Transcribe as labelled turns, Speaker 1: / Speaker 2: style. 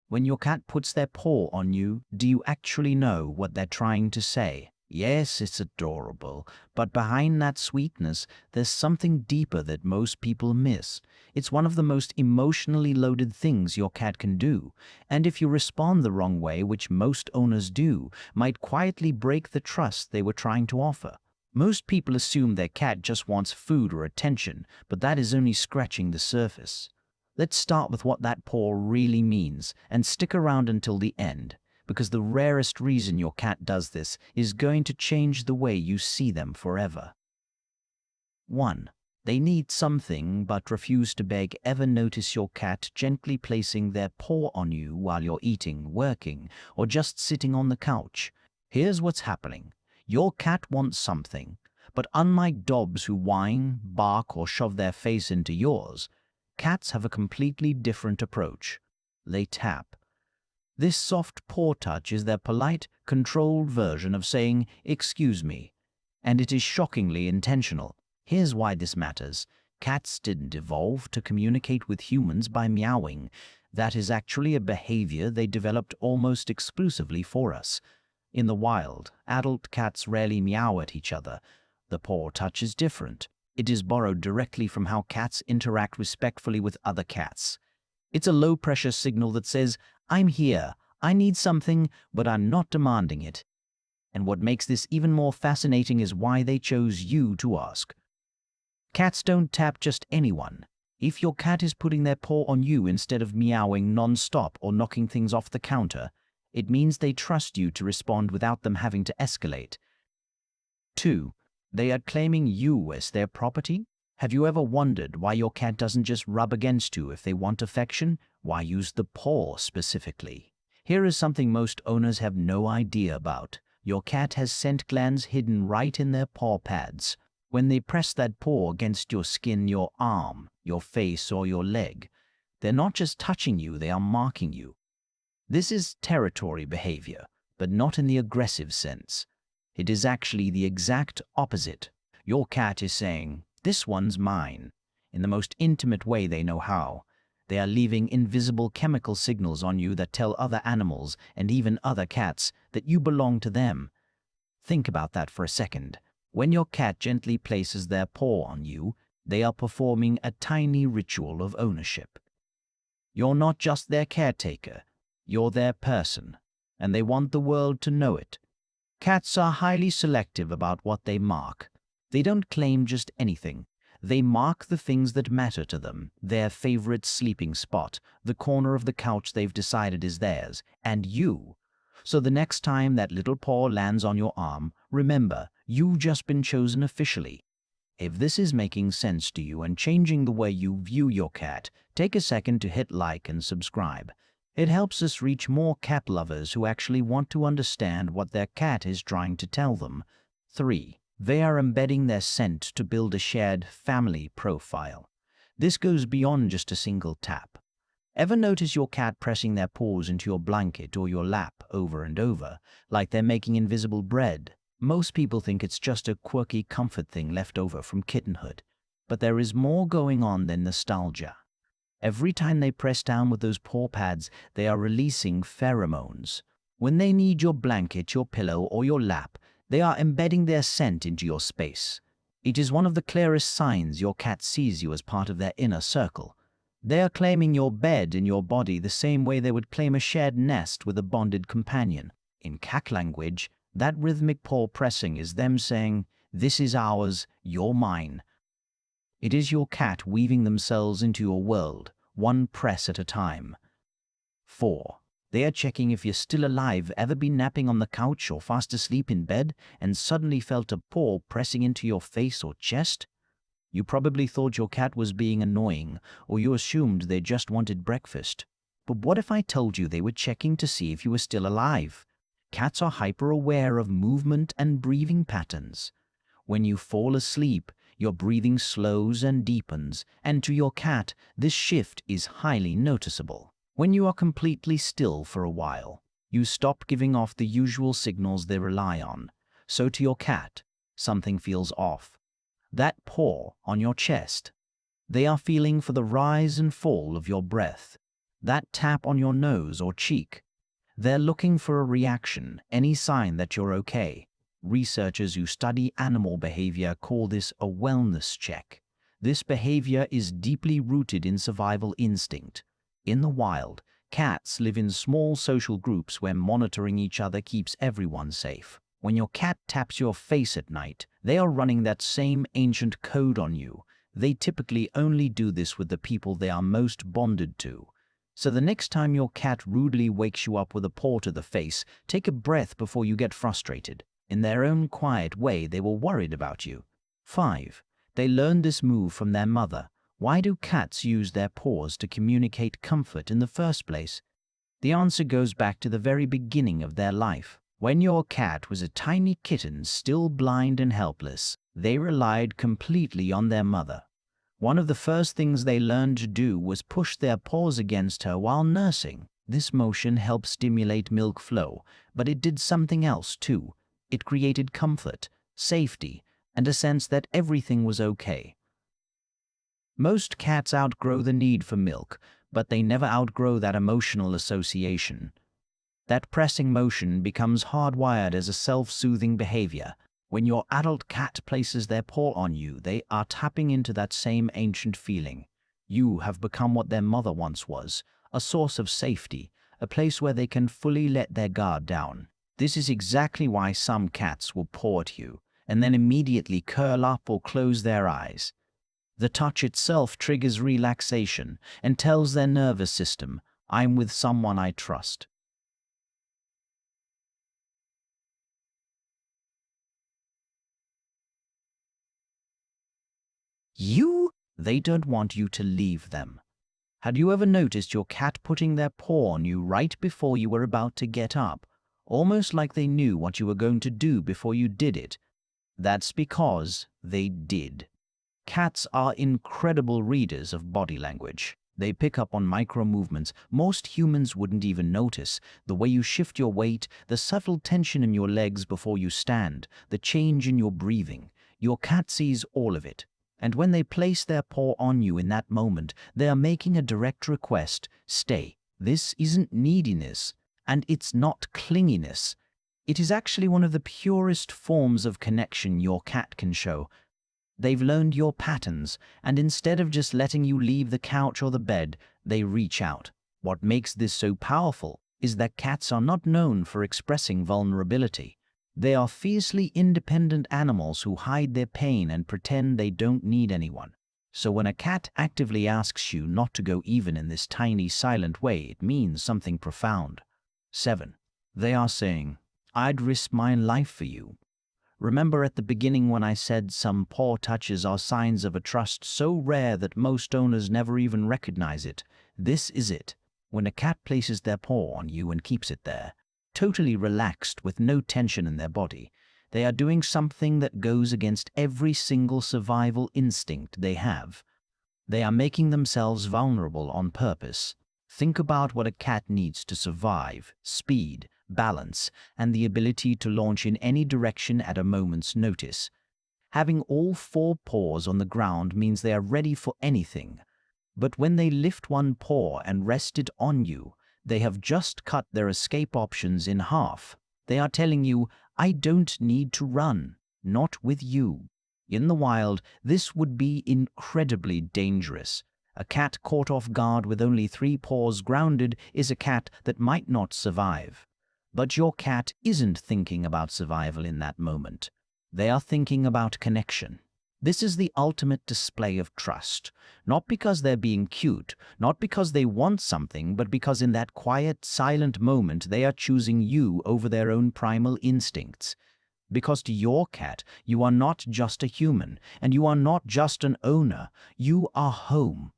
Speaker 1: When your cat puts their paw on you, do you actually know what they're trying to say? Yes, it's adorable, but behind that sweetness, there's something deeper that most people miss. It's one of the most emotionally loaded things your cat can do, and if you respond the wrong way, which most owners do, might quietly break the trust they were trying to offer. Most people assume their cat just wants food or attention, but that is only scratching the surface. Let's start with what that paw really means, and stick around until the end, because the rarest reason your cat does this is going to change the way you see them forever. 1. They need something but refuse to beg. Ever notice your cat gently placing their paw on you while you're eating, working, or just sitting on the couch? Here's what's happening. Your cat wants something, but unlike dogs who whine, bark, or shove their face into yours, cats have a completely different approach. They tap. This soft paw touch is their polite, controlled version of saying, "Excuse me," and it is shockingly intentional. Here's why this matters. Cats didn't evolve to communicate with humans by meowing. That is actually a behavior they developed almost exclusively for us. In the wild, adult cats rarely meow at each other. The paw touch is different. It is borrowed directly from how cats interact respectfully with other cats. It's a low-pressure signal that says, "I'm here, I need something, but I'm not demanding it." And what makes this even more fascinating is why they chose you to ask. Cats don't tap just anyone. If your cat is putting their paw on you instead of meowing non-stop or knocking things off the counter, it means they trust you to respond without them having to escalate. 2. They are claiming you as their property. Have you ever wondered why your cat doesn't just rub against you if they want affection? Why use the paw specifically? Here is something most owners have no idea about. Your cat has scent glands hidden right in their paw pads. When they press that paw against your skin, your arm, your face, or your leg, they're not just touching you, they are marking you. This is territory behavior, but not in the aggressive sense. It is actually the exact opposite. Your cat is saying, "This one's mine," in the most intimate way they know how. They are leaving invisible chemical signals on you that tell other animals and even other cats that you belong to them. Think about that for a second. When your cat gently places their paw on you, they are performing a tiny ritual of ownership. You're not just their caretaker, you're their person, and they want the world to know it. Cats are highly selective about what they mark. They don't claim just anything. They mark the things that matter to them, their favorite sleeping spot, the corner of the couch they've decided is theirs, and you. So the next time that little paw lands on your arm, remember, you've just been chosen officially. If this is making sense to you and changing the way you view your cat, take a second to hit like and subscribe. It helps us reach more cat lovers who actually want to understand what their cat is trying to tell them. 3. They are embedding their scent to build a shared family profile. This goes beyond just a single tap. Ever notice your cat pressing their paws into your blanket or your lap over and over, like they're making invisible bread? Most people think it's just a quirky comfort thing left over from kittenhood. But there is more going on than nostalgia. Every time they press down with those paw pads, they are releasing pheromones. When they need your blanket, your pillow, or your lap, they are embedding their scent into your space. It is one of the clearest signs your cat sees you as part of their inner circle. They are claiming your bed in your body the same way they would claim a shared nest with a bonded companion. In cat language, that rhythmic paw pressing is them saying, "This is ours, you're mine." It is your cat weaving themselves into your world, one press at a time. 4. They are checking if you're still alive. Ever been napping on the couch or fast asleep in bed and suddenly felt a paw pressing into your face or chest? You probably thought your cat was being annoying, or you assumed they just wanted breakfast. But what if I told you they were checking to see if you were still alive? Cats are hyper-aware of movement and breathing patterns. When you fall asleep, your breathing slows and deepens, and to your cat, this shift is highly noticeable. When you are completely still for a while, you stop giving off the usual signals they rely on. So to your cat, something feels off. That paw on your chest. They are feeling for the rise and fall of your breath. that tap on your nose or cheek. They're looking for a reaction, any sign that you're okay. Researchers who study animal behavior call this a wellness check. This behavior is deeply rooted in survival instinct. In the wild, cats live in small social groups where monitoring each other keeps everyone safe. When your cat taps your face at night, they are running that same ancient code on you. They typically only do this with the people they are most bonded to. So the next time your cat rudely wakes you up with a paw to the face, take a breath before you get frustrated. In their own quiet way, they were worried about you. 5. They learned this move from their mother. Why do cats use their paws to communicate comfort in the first place? The answer goes back to the very beginning of their life. When your cat was a tiny kitten, still blind and helpless, they relied completely on their mother. One of the first things they learned to do was push their paws against her while nursing. This motion helped stimulate milk flow, but it did something else too. It created comfort, safety, and a sense that everything was okay. Most cats outgrow the need for milk, but they never outgrow that emotional association. That pressing motion becomes hardwired as a self-soothing behavior. When your adult cat places their paw on you, they are tapping into that same ancient feeling. You have become what their mother once was, a source of safety, a place where they can fully let their guard down. This is exactly why some cats will paw at you, and then immediately curl up or close their eyes. The touch itself triggers relaxation and tells their nervous system, "I'm with someone I trust." They don't want you to leave them. Had you ever noticed your cat putting their paw on you right before you were about to get up, almost like they knew what you were going to do before you did it? That's because they did. Cats are incredible readers of body language. They pick up on micro movements most humans wouldn't even notice. The way you shift your weight, the subtle tension in your legs before you stand, the change in your breathing. Your cat sees all of it. And when they place their paw on you in that moment, they are making a direct request: stay. This isn't neediness, and it's not clinginess. It is actually one of the purest forms of connection your cat can show. They've learned your patterns, and instead of just letting you leave the couch or the bed, they reach out. What makes this so powerful is that cats are not known for expressing vulnerability. They are fiercely independent animals who hide their pain and pretend they don't need anyone. So when a cat actively asks you not to go even in this tiny silent way, it means something profound. 7. They are saying, "I'd risk my life for you." Remember at the beginning when I said some paw touches are signs of a trust so rare that most owners never even recognize it? This is it. When a cat places their paw on you and keeps it there, totally relaxed with no tension in their body, they are doing something that goes against every single survival instinct they have. They are making themselves vulnerable on purpose. Think about what a cat needs to survive: speed, balance, and the ability to launch in any direction at a moment's notice. Having all 4 paws on the ground means they are ready for anything. But when they lift one paw and rest it on you, they have just cut their escape options in half. They are telling you, "I don't need to run, not with you." In the wild, this would be incredibly dangerous. A cat caught off guard with only 3 paws grounded is a cat that might not survive. But your cat isn't thinking about survival in that moment. They are thinking about connection. This is the ultimate display of trust, not because they're being cute, not because they want something, but because in that quiet, silent moment they are choosing you over their own primal instincts. Because to your cat, you are not just a human, and you are not just an owner, you are home.